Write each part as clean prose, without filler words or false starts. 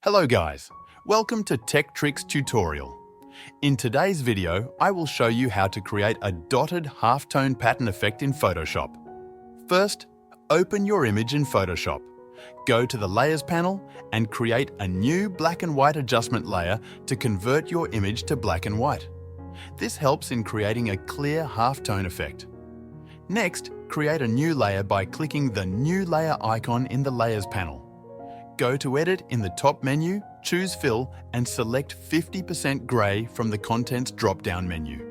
Hello guys, welcome to Tech Tricks tutorial. In today's video, I will show you how to create a dotted halftone pattern effect in Photoshop. First, open your image in Photoshop. Go to the Layers panel and create a new black and white adjustment layer to convert your image to black and white. This helps in creating a clear halftone effect. Next, create a new layer by clicking the New Layer icon in the Layers panel. Go to Edit in the top menu, choose Fill and select 50% grey from the Contents drop-down menu.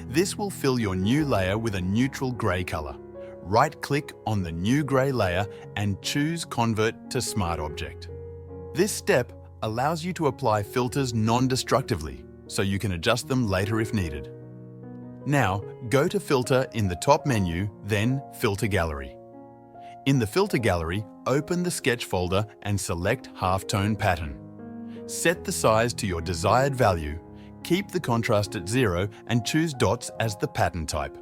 This will fill your new layer with a neutral grey colour. Right-click on the new grey layer and choose Convert to Smart Object. This step allows you to apply filters non-destructively, so you can adjust them later if needed. Now, go to Filter in the top menu, then Filter Gallery. In the Filter Gallery, open the Sketch folder and select Halftone Pattern. Set the size to your desired value, keep the contrast at 0 and choose dots as the pattern type.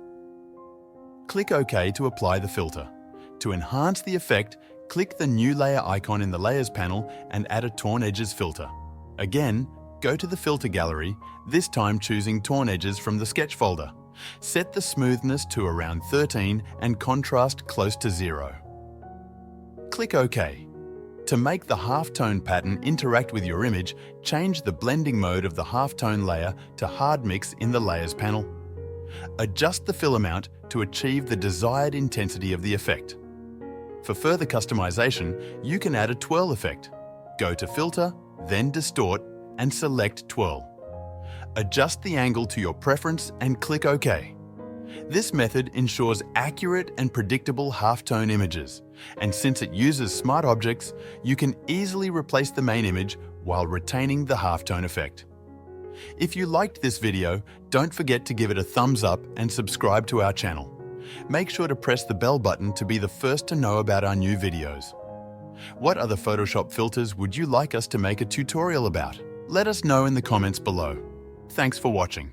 Click OK to apply the filter. To enhance the effect, click the New Layer icon in the Layers panel and add a Torn Edges filter. Again, go to the Filter Gallery, this time choosing Torn Edges from the Sketch folder. Set the smoothness to around 13 and contrast close to 0. Click OK. To make the halftone pattern interact with your image, change the blending mode of the halftone layer to Hard Mix in the Layers panel. Adjust the fill amount to achieve the desired intensity of the effect. For further customization, you can add a twirl effect. Go to Filter, then Distort, and select Twirl. Adjust the angle to your preference and click OK. This method ensures accurate and predictable halftone images, and since it uses smart objects, you can easily replace the main image while retaining the halftone effect. If you liked this video, don't forget to give it a thumbs up and subscribe to our channel. Make sure to press the bell button to be the first to know about our new videos. What other Photoshop filters would you like us to make a tutorial about? Let us know in the comments below. Thanks for watching.